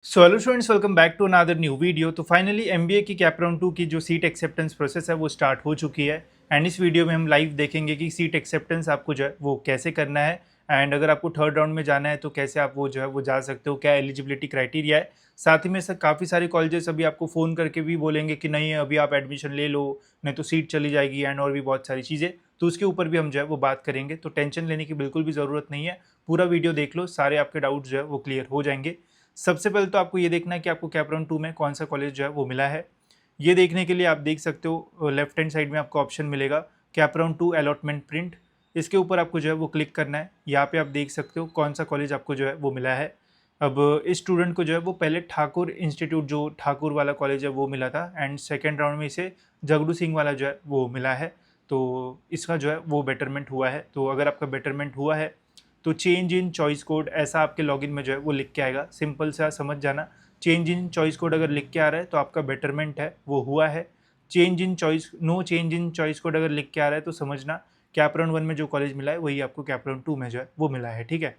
So hello students, welcome back to another new video. तो finally MBA की cap round 2 की जो seat acceptance process है वो स्टार्ट हो चुकी है। एंड इस वीडियो में हम लाइव देखेंगे कि सीट एक्सेप्टेंस आपको जो है वो कैसे करना है। एंड अगर आपको थर्ड राउंड में जाना है तो कैसे आप वो जो है वो जा सकते हो, क्या एलिजिबिलिटी क्राइटेरिया है। साथ ही में सर काफ़ी सारे कॉलेजेस अभी आपको फ़ोन करके भी बोलेंगे कि नहीं अभी आप एडमिशन ले लो, नहीं तो सीट चली जाएगी, एंड और भी बहुत सारी चीज़ें। तो उसके ऊपर भी हम जो है वो बात करेंगे। तो टेंशन लेने की बिल्कुल भी ज़रूरत नहीं है, पूरा वीडियो देख लो, सारे आपके डाउट्स जो है वो क्लियर हो जाएंगे। सबसे पहले तो आपको ये देखना है कि आपको कैप राउंड 2 में कौन सा कॉलेज जो है वो मिला है। ये देखने के लिए आप देख सकते हो लेफ्ट हैंड साइड में आपको ऑप्शन मिलेगा कैप राउंड 2 अलॉटमेंट प्रिंट। इसके ऊपर आपको जो है वो क्लिक करना है। यहाँ पे आप देख सकते हो कौन सा कॉलेज आपको जो है वो मिला है। अब इस स्टूडेंट को जो है वो पहले ठाकुर इंस्टीट्यूट, जो ठाकुर वाला कॉलेज है वो मिला था, एंड सेकेंड राउंड में इसे जगड़ू सिंह वाला जो है वो मिला है। तो इसका जो है वो बेटरमेंट हुआ है। तो अगर आपका बेटरमेंट हुआ है तो चेंज इन चॉइस कोड ऐसा आपके लॉगिन में जो है वो लिख के आएगा। सिंपल सा समझ जाना, चेंज इन चॉइस कोड अगर लिख के आ रहा है तो आपका बेटरमेंट है वो हुआ है। Change in choice, no change in choice code अगर लिख के आ रहा है तो समझना कैप राउंड 1 में जो कॉलेज मिला है वही आपको कैप राउंड 2 में जो है वो मिला है। ठीक है।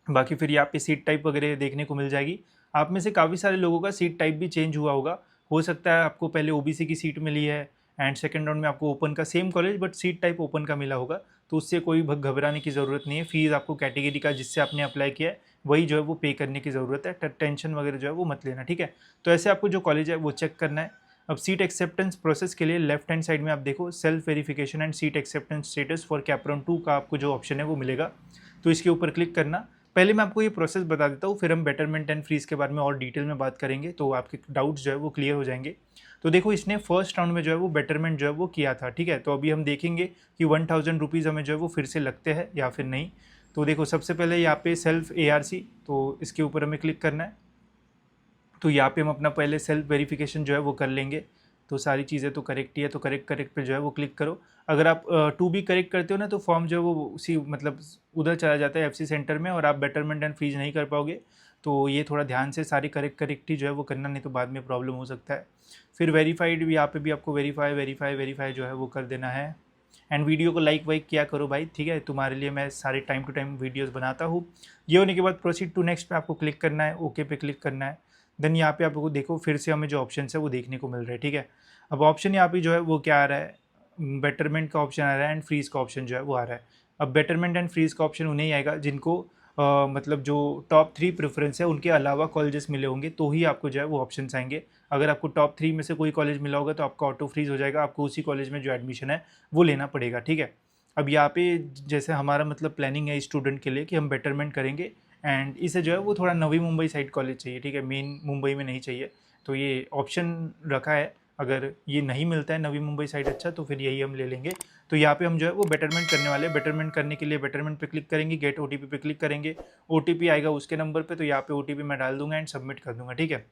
बाकी फिर यहाँ पे सीट टाइप वगैरह देखने को मिल जाएगी। आप में से काफ़ी सारे लोगों का सीट टाइप भी चेंज हुआ होगा। हो सकता है आपको पहले ओबीसी की सीट मिली है एंड सेकंड राउंड में आपको ओपन का, same college but seat type open का मिला होगा। तो उससे कोई घबराने की ज़रूरत नहीं है। फीस आपको कैटेगरी का जिससे आपने अप्लाई किया है वही जो है वो पे करने की ज़रूरत है। टेंशन वगैरह जो है वो मत लेना। ठीक है। तो ऐसे आपको जो कॉलेज है वो चेक करना है। अब सीट एक्सेप्टेंस प्रोसेस के लिए लेफ्ट हैंड साइड में आप देखो self verification and seat acceptance status for cap round 2 का आपको जो ऑप्शन है वो मिलेगा। तो इसके ऊपर क्लिक करना। पहले मैं आपको ये प्रोसेस बता देता हूँ, फिर हम बेटरमेंट एंड फ्रीज के बारे में और डिटेल में बात करेंगे तो आपके डाउट्स जो है वो क्लियर हो जाएंगे। तो देखो इसने फर्स्ट राउंड में जो है वो बेटरमेंट जो है वो किया था। ठीक है। तो अभी हम देखेंगे कि 1000 रुपीज़ हमें जो है वो फिर से लगते हैं या फिर नहीं। तो देखो सबसे पहले यहाँ पे सेल्फ ARC, तो इसके ऊपर हमें क्लिक करना है। तो यहाँ पे हम अपना पहले सेल्फ वेरिफिकेशन जो है वो कर लेंगे। तो सारी चीज़ें तो करेक्ट ही है, तो करेक्ट करेक्ट पे जो है वो क्लिक करो। अगर आप टू बी करेक्ट करते हो ना तो फॉर्म जो है वो उसी मतलब उधर चला जाता है FC सेंटर में, और आप बेटरमेंट एंड फ्रीज नहीं कर पाओगे। तो ये थोड़ा ध्यान से सारी करेक्ट करेक्ट ही जो है वो करना, नहीं तो बाद में प्रॉब्लम हो सकता है। फिर वेरीफाइड भी, यहाँ पे भी आपको वेरीफाई वेरीफाई वेरीफाई जो है वो कर देना है। एंड वीडियो को लाइक वाइक किया करो भाई। ठीक है। तुम्हारे लिए मैं सारे टाइम टू टाइम वीडियोस बनाता हूँ। ये होने के बाद प्रोसीड टू नेक्स्ट पे आपको क्लिक करना है, ओके पे क्लिक करना है। देन यहाँ पे आपको देखो फिर से हमें जो ऑप्शन है वो देखने को मिल रहा है। ठीक है। अब ऑप्शन यहाँ पे जो है वो क्या आ रहा है, बेटरमेंट का ऑप्शन आ रहा है एंड फ्रीज का ऑप्शन जो है वो आ रहा है। अब बेटरमेंट एंड फ्रीज का ऑप्शन उन्हें ही आएगा जिनको मतलब जो टॉप 3 प्रेफरेंस है उनके अलावा कॉलेजेस मिले होंगे तो ही आपको जो है वो ऑप्शन आएंगे। अगर आपको टॉप 3 में से कोई कॉलेज मिला होगा तो आपका ऑटो फ्रीज हो जाएगा, आपको उसी कॉलेज में जो एडमिशन है वो लेना पड़ेगा। ठीक है। अब यहाँ पे जैसे हमारा मतलब प्लानिंग है स्टूडेंट के लिए कि हम बेटरमेंट करेंगे, एंड इसे जो है वो थोड़ा नवी मुंबई साइड कॉलेज चाहिए। ठीक है। मेन मुंबई में नहीं चाहिए। तो ये ऑप्शन रखा है। अगर ये नहीं मिलता है नवी मुंबई साइड अच्छा तो फिर यही हम ले लेंगे। तो यहाँ पे हम जो है वो बेटरमेंट करने वाले हैं। बेटरमेंट करने के लिए बेटरमेंट पे क्लिक करेंगे, गेट OTP पे क्लिक करेंगे। OTP आएगा उसके नंबर पे, तो यहाँ पे OTP मैं डाल दूंगा एंड सबमिट कर दूंगा। ठीक है।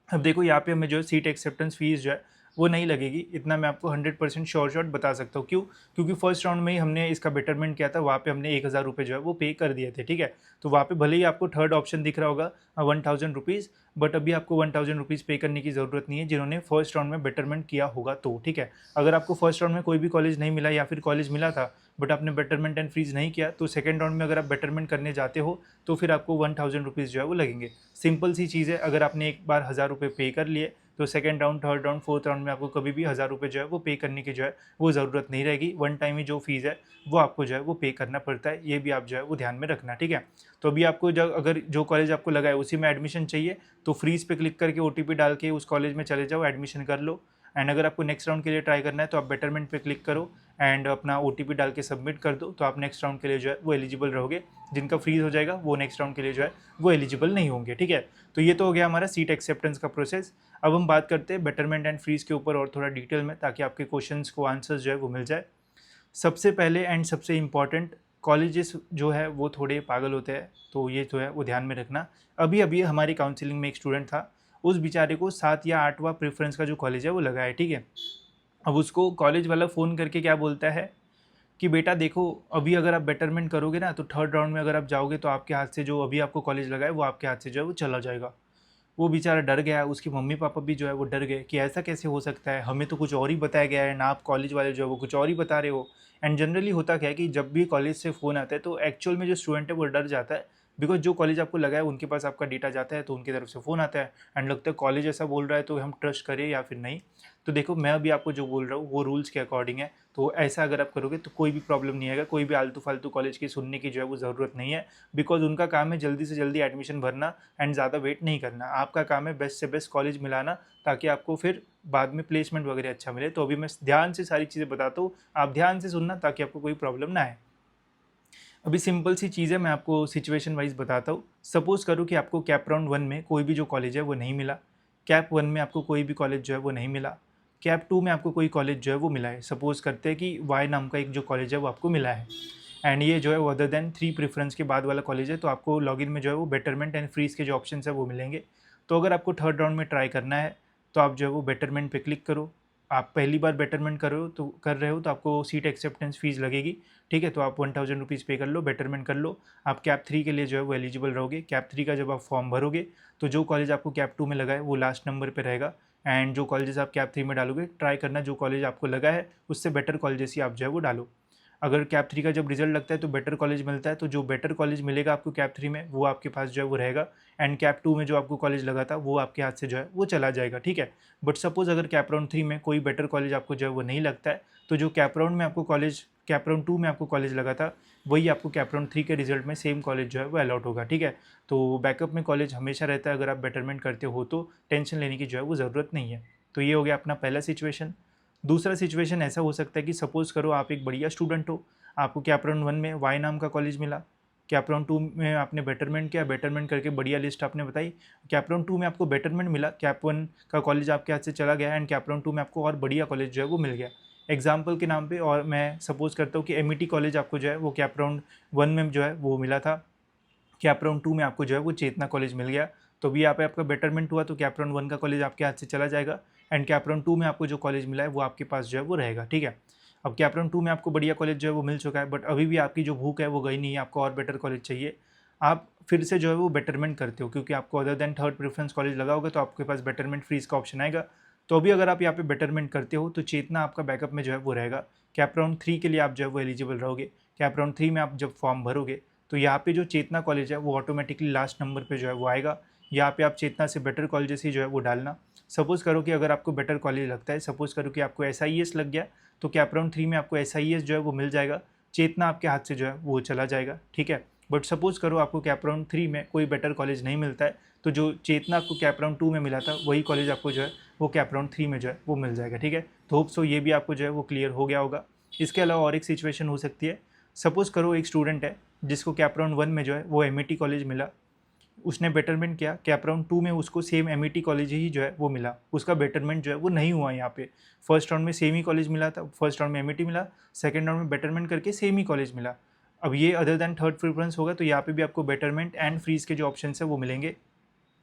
अब देखो यहाँ पे हमें जो है सीट एक्सेप्टेंस फीस जो है वो नहीं लगेगी, इतना मैं आपको 100% श्योर शॉट बता सकता हूँ। क्यों? क्योंकि फर्स्ट राउंड में ही हमने इसका बेटरमेंट किया था, वहाँ पे हमने 1000 रुपये जो है वो पे कर दिए थे। ठीक है। तो वहाँ पे भले ही आपको थर्ड ऑप्शन दिख रहा होगा 1000 रुपीज़, बट अभी आपको 1000 रुपीज़ पे करने की ज़रूरत नहीं है जिन्होंने फर्स्ट राउंड में बेटरमेंट किया होगा तो। ठीक है। अगर आपको फर्स्ट राउंड में कोई भी कॉलेज नहीं मिला या फिर कॉलेज मिला था बट आपने बेटरमेंट एंड फ्रीज नहीं किया, तो सेकंड राउंड में अगर आप बेटरमेंट करने जाते हो तो फिर आपको 1000 रुपीज़ जो है वो लगेंगे। सिंपल सी चीज़ है। अगर आपने एक बार 1000 रुपये पे कर लिए तो second round, third round, fourth round में आपको कभी भी 1000 रुपये जो है वो पे करने की जो है वो ज़रूरत नहीं रहेगी। वन टाइम ही जो फीस है वो आपको जो है वो पे करना पड़ता है। ये भी आप जो है वो ध्यान में रखना। ठीक है। तो अभी आपको जब अगर जो कॉलेज आपको लगा है उसी में एडमिशन चाहिए तो फ्रीज पे क्लिक करके OTP डाल के उस कॉलेज में चले जाओ, एडमिशन कर लो। एंड अगर आपको नेक्स्ट राउंड के लिए ट्राई करना है तो आप बेटरमेंट पे क्लिक करो एंड अपना OTP डाल के सबमिट कर दो, तो आप नेक्स्ट राउंड के लिए जो है वो एलिजिबल रहोगे। जिनका फ्रीज हो जाएगा वो नेक्स्ट राउंड के लिए जो है वो एलिजिबल नहीं होंगे। ठीक है। तो ये तो हो गया हमारा सीट एक्सेप्टेंस का प्रोसेस। अब हम बात करते हैं बेटरमेंट एंड फ्रीज के ऊपर और थोड़ा डिटेल में, ताकि आपके क्वेश्चंस को आंसर्स जो है वो मिल जाए। सबसे पहले एंड सबसे इम्पॉर्टेंट, कॉलेजेस जो है वो थोड़े पागल होते हैं, तो ये जो है वो ध्यान में रखना। अभी अभी हमारी काउंसलिंग में एक स्टूडेंट था, उस बेचारे को 7 या 8वां प्रेफरेंस का जो कॉलेज है वो लगा है। ठीक है। अब उसको कॉलेज वाला फ़ोन करके क्या बोलता है कि बेटा देखो अभी अगर आप बेटरमेंट करोगे ना तो थर्ड राउंड में अगर आप जाओगे तो आपके हाथ से जो अभी आपको कॉलेज लगा है वो आपके हाथ से जो है वो चला जाएगा। वो बेचारा डर गया, उसके मम्मी पापा भी जो है वो डर गए कि ऐसा कैसे हो सकता है, हमें तो कुछ और ही बताया गया है ना, आप कॉलेज वाले जो है वो कुछ और ही बता रहे हो। एंड जनरली होता क्या है कि जब भी कॉलेज से फ़ोन आता है तो एक्चुअल में जो स्टूडेंट है वो डर जाता है, बिकॉज जो कॉलेज आपको लगा है उनके पास आपका डेटा जाता है तो उनकी तरफ से फ़ोन आता है एंड लगता है कॉलेज ऐसा बोल रहा है तो हम ट्रस्ट करें या फिर नहीं। तो देखो मैं अभी आपको जो बोल रहा हूँ वो रूल्स के अकॉर्डिंग है, तो ऐसा अगर आप करोगे तो कोई भी प्रॉब्लम नहीं आएगा, कोई भी आलतू फालतू कॉलेज की सुनने की जो है वो ज़रूरत नहीं है। बिकॉज उनका काम है जल्दी से जल्दी एडमिशन भरना एंड ज़्यादा वेट नहीं करना। आपका काम है बेस्ट से बेस्ट कॉलेज मिलाना ताकि आपको फिर बाद में प्लेसमेंट वगैरह अच्छा मिले। तो अभी मैं ध्यान से सारी चीज़ें बताता हूँ, आप ध्यान से सुनना ताकि आपको कोई प्रॉब्लम ना आए। अभी सिंपल सी चीज़ है, मैं आपको सिचुएशन वाइज बताता हूँ। सपोज़ करो कि आपको कैप राउंड 1 में कोई भी जो कॉलेज है वो नहीं मिला, कैप 1 में आपको कोई भी कॉलेज जो है वो नहीं मिला, कैप 2 में आपको कोई कॉलेज जो है वो मिला है। सपोज़ करते हैं कि वाई नाम का एक जो कॉलेज है वो आपको मिला है एंड ये जो है वो अदर देन 3 प्रेफरेंस के बाद वाला कॉलेज है, तो आपको लॉगिन में जो है वो बेटरमेंट एंड फ्रीज के जो ऑप्शन है वो मिलेंगे। तो अगर आपको थर्ड राउंड में ट्राई करना है तो आप जो है वो बेटरमेंट पे क्लिक करो। आप पहली बार बेटरमेंट कर रहे हो तो आपको सीट एक्सेप्टेंस फीस लगेगी, ठीक है। तो आप 1000 रुपीज़ पे कर लो, बेटरमेंट कर लो। आप कैप 3 के लिए जो है वो एलिजिबल रहोगे। कैप 3 का जब आप फॉर्म भरोगे तो जो कॉलेज आपको कैप 2 में लगा है वो लास्ट नंबर पे रहेगा एंड जो कॉलेजेस आप कैप 3 में डालोगे ट्राई करना जो कॉलेज आपको लगा है उससे बेटर कॉलेजेस ही आप जो है वो डालो। अगर कैप 3 का जब रिजल्ट लगता है तो बेटर कॉलेज मिलता है, तो जो बेटर कॉलेज मिलेगा आपको कैप 3 में वो आपके पास जो है वो रहेगा एंड कैप 2 में जो आपको कॉलेज लगा था वो आपके हाथ से जो है वो चला जाएगा, ठीक है। बट सपोज़ अगर कैप राउंड 3 में कोई बेटर कॉलेज आपको जो है वो नहीं लगता है तो जो कैप राउंड 2 में आपको कॉलेज लगा था वही आपको कैप राउंड 3 के रिजल्ट में सेम कॉलेज जो है वो अलॉट होगा, ठीक है। तो बैकअप में कॉलेज हमेशा रहता है, अगर आप बेटरमेंट करते हो तो टेंशन लेने की जो है वो ज़रूरत नहीं है। तो ये हो गया अपना पहला सिचुएशन। दूसरा सिचुएशन ऐसा हो सकता है कि सपोज़ करो आप एक बढ़िया स्टूडेंट हो, आपको कैप राउंड 1 में वाई नाम का कॉलेज मिला, कैप राउंड 2 में आपने बेटरमेंट किया, बेटरमेंट करके बढ़िया लिस्ट आपने बताई, कैप राउंड 2 में आपको बेटरमेंट मिला, कैप 1 का कॉलेज आपके हाथ से चला गया एंड कैप राउंड 2 में आपको और बढ़िया कॉलेज जो है वो मिल गया। एग्जाम्पल के नाम पे और मैं सपोज़ करता हूँ कि एमिटी कॉलेज आपको जो है वो कैप राउंड 1 में जो है वो मिला था, कैप राउंड 2 में आपको जो है वो चेतना कॉलेज मिल गया। तो भी यहाँ पे आपका बेटरमेंट हुआ तो कैप राउंड 1 का कॉलेज आपके हाथ से चला जाएगा एंड कैप राउंड 2 में आपको जो कॉलेज मिला है वो आपके पास जो है वो रहेगा, ठीक है। अब कैप राउंड 2 में आपको बढ़िया कॉलेज जो है वो मिल चुका है बट अभी भी आपकी जो भूख है वो गई नहीं है, आपको और बेटर कॉलेज चाहिए। आप फिर से जो है वो बेटरमेंट करते हो क्योंकि आपको other than third preference college लगा होगा तो आपके पास बेटरमेंट फ्रीज का ऑप्शन आएगा। तो अभी अगर आप यहाँ पे बेटरमेंट करते हो तो चेतना आपका बैकअप में जो है वो रहेगा। कैप राउंड 3 के लिए आप जो है वो एलिजिबल रहोगे। कैप राउंड 3 में आप जब फॉर्म भरोगे तो यहाँ पे जो चेतना कॉलेज है वो ऑटोमेटिकली लास्ट नंबर पे जो है वो आएगा। यहाँ पे आप चेतना से बेटर कॉलेजेस ही जो है वो डालना। सपोज़ करो कि अगर आपको बेटर कॉलेज लगता है, सपोज़ करो कि आपको SIES लग गया तो कैप राउंड 3 में आपको SIES जो है वो मिल जाएगा, चेतना आपके हाथ से जो है वो चला जाएगा, ठीक है। बट सपोज़ करो आपको कैप राउंड 3 में कोई बेटर कॉलेज नहीं मिलता है तो जो चेतना आपको कैप राउंड 2 में मिला था वही कॉलेज आपको जो है वो कैप राउंड 3 में जो है वो मिल जाएगा, ठीक है। तो होप सो ये भी आपको जो है वो क्लियर हो गया होगा। इसके अलावा और एक सिचुएशन हो सकती है, सपोज़ करो एक स्टूडेंट है जिसको कैप राउंड 1 में जो है वो MIT कॉलेज मिला, उसने बेटरमेंट किया, कैप राउंड 2 में उसको सेम MIT कॉलेज ही जो है वो मिला, उसका बेटरमेंट जो है वो नहीं हुआ। यहाँ पे फर्स्ट राउंड में सेम ही कॉलेज मिला था, फर्स्ट राउंड में MIT मिला, सेकंड राउंड में बेटरमेंट करके सेम ही कॉलेज मिला। अब ये अदर देन थर्ड प्रेफरेंस होगा तो यहाँ पे भी आपको बेटरमेंट एंड फ्रीज के जो ऑप्शन है वो मिलेंगे।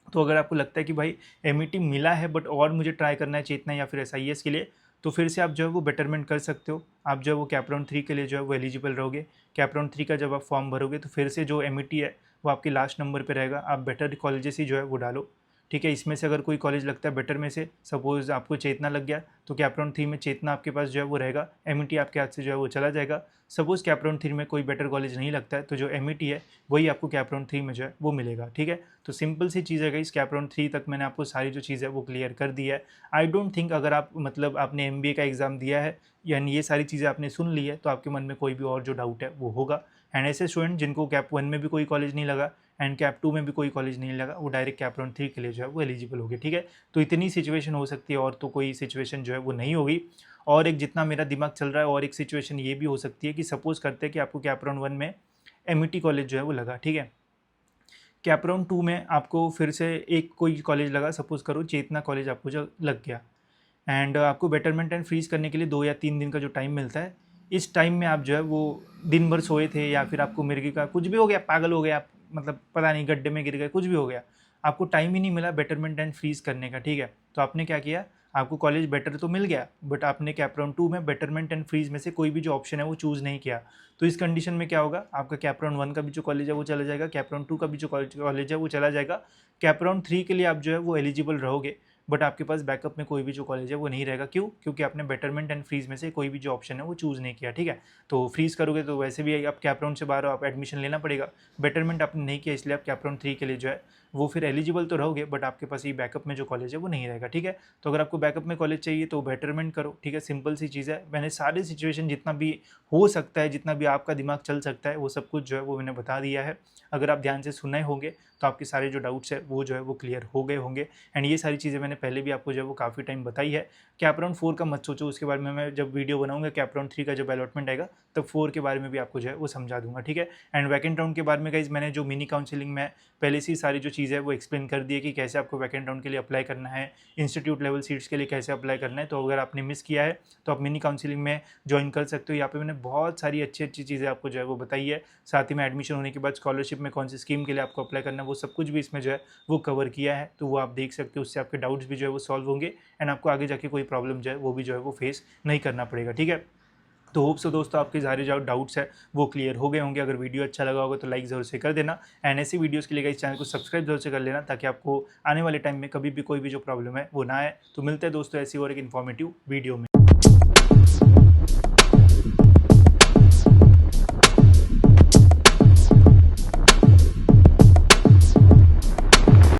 तो अगर आपको लगता है कि भाई MIT मिला है बट और मुझे ट्राई करना है चेतना या फिर SIES के लिए, तो फिर से आप जो है वो बेटरमेंट कर सकते हो। आप जो है वो कैप राउंड 3 के लिए जो है वो एलिजिबल रहोगे। कैप राउंड 3 का जब आप फॉर्म भरोगे तो फिर से जो MIT है वो आपके लास्ट नंबर पे रहेगा। आप बेटर कॉलेजेस ही जो है वो डालो, ठीक है। इसमें से अगर कोई कॉलेज लगता है बेटर में से, सपोज़ आपको चेतना लग गया तो कैप राउंड 3 में चेतना आपके पास जो है वो रहेगा, MIT आपके हाथ से जो है वो चला जाएगा। सपोज़ कैप राउंड 3 में कोई बेटर कॉलेज नहीं लगता है तो जो MIT है वही आपको कैप राउंड 3 में जो है वो मिलेगा, ठीक है। तो सिंपल सी चीज़ है गाइस, कैप राउंड 3 तक मैंने आपको सारी जो चीज़ है वो क्लियर कर दी है। आई डोंट थिंक अगर आप मतलब आपने MBA का एग्ज़ाम दिया है यानी ये सारी चीज़ें आपने सुन ली है तो आपके मन में कोई भी और जो डाउट है वो होगा। एंड ऐसे स्टूडेंट जिनको कैप 1 में भी कोई कॉलेज नहीं लगा एंड कैप 2 में भी कोई कॉलेज नहीं लगा वो डायरेक्ट कैप राउंड 3 के लिए जो है वो एलिजिबल हो गए, ठीक है। तो इतनी सिचुएशन हो सकती है और तो कोई सिचुएशन जो है वो नहीं होगी। और एक जितना मेरा दिमाग चल रहा है और एक सिचुएशन ये भी हो सकती है कि सपोज़ करते हैं कि आपको कैप राउंड 1 में MIT कॉलेज जो है वो लगा, ठीक है। कैप राउंड 2 में आपको फिर से एक कोई कॉलेज लगा, सपोज़ करो चेतना कॉलेज आपको जो लग गया एंड आपको बेटरमेंट एंड फ्रीज करने के लिए 2 या 3 दिन का जो टाइम मिलता है, इस टाइम में आप जो है वो दिन भर सोए थे या फिर आपको मिर्गी का कुछ भी हो गया, पागल हो गया आप, मतलब पता नहीं गड्ढे में गिर गए, कुछ भी हो गया, आपको टाइम ही नहीं मिला बेटरमेंट एंड फ्रीज करने का, ठीक है। तो आपने क्या किया, आपको कॉलेज बेटर तो मिल गया बट आपने कैप राउंड 2 में बेटरमेंट एंड फ्रीज में से कोई भी जो ऑप्शन है वो चूज़ नहीं किया। तो इस कंडीशन में क्या होगा, आपका कैप राउंड 1 का भी जो कॉलेज है वो चला जाएगा, कैप राउंड 2 का भी जो कॉलेज है वो चला जाएगा। कैप राउंड 3 के लिए आप जो है वो एलिजिबल रहोगे बट आपके पास बैकअप में कोई भी जो कॉलेज है वो नहीं रहेगा। क्यों? क्योंकि आपने बेटरमेंट एंड फ्रीज में से कोई भी जो ऑप्शन है वो चूज़ नहीं किया, ठीक है। तो फ्रीज करोगे तो वैसे भी आप कैप राउंड से बाहर हो, आप एडमिशन लेना पड़ेगा। बेटरमेंट आपने नहीं किया इसलिए आप कैप राउंड 3 के लिए जो है वो फिर एलिजिबल तो रहोगे, बट आपके पास ये बैकअप में जो कॉलेज है वो नहीं रहेगा, ठीक है। तो अगर आपको बैकअप में कॉलेज चाहिए तो बेटरमेंट करो, ठीक है। सिंपल सी चीज़ है। मैंने सारी सिचुएशन जितना भी हो सकता है, जितना भी आपका दिमाग चल सकता है, वो सब कुछ जो है वो मैंने बता दिया है। अगर आप ध्यान से सुने होंगे तो आपके सारे जो डाउट्स है वो जो है वो क्लियर हो गए होंगे। एंड ये सारी चीज़ें मैंने पहले भी आपको जो है वो काफ़ी टाइम बताई है। कैप राउंड 4 का मत सोचो, उसके बारे में मैं जब वीडियो बनाऊंगा कैप राउंड 3 का जब अलॉटमेंट आएगा तब 4 के बारे में भी आपको जो है वो समझा दूंगा, ठीक है। एंड वैकेंट राउंड के बारे में गाइस मैंने जो मिनी काउंसलिंग में पहले से ही सारी जो चीज़ें है वो एक्सप्लेन कर दी है कि कैसे आपको वैकेंट राउंड के लिए अप्लाई करना है, इंस्टीट्यूट लेवल सीट्स के लिए कैसे अप्लाई करना है। तो अगर आपने मिस किया है तो आप मिनी काउंसलिंग में ज्वाइन कर सकते हो। यहाँ पे मैंने बहुत सारी अच्छी अच्छी चीज़ें आपको जो है वो बताई है। साथ ही में एडमिशन होने के बाद स्कॉलरशिप में कौन सी स्कीम के लिए आपको अप्लाई करना है वो सब कुछ भी इसमें जो है वो कवर किया है। तो वो आप देख सकते हो, उससे आपके डाउट्स भी जो है वो सॉल्व होंगे एंड आपको आगे जाके कोई प्रॉब्लम जो है वो भी जो है वो फेस नहीं करना पड़ेगा, ठीक है। तो होप सो दोस्तों आपके सारे जो डाउट्स है वो क्लियर हो गए होंगे। अगर वीडियो अच्छा लगा होगा तो लाइक ज़रूर से कर देना एंड ऐसी वीडियोस के लिए इस चैनल को सब्सक्राइब जरूर से कर लेना, ताकि आपको आने वाले टाइम में कभी भी कोई भी जो प्रॉब्लम है वो ना आए। तो मिलते हैं दोस्तों ऐसी और एक इन्फॉर्मेटिव वीडियो में।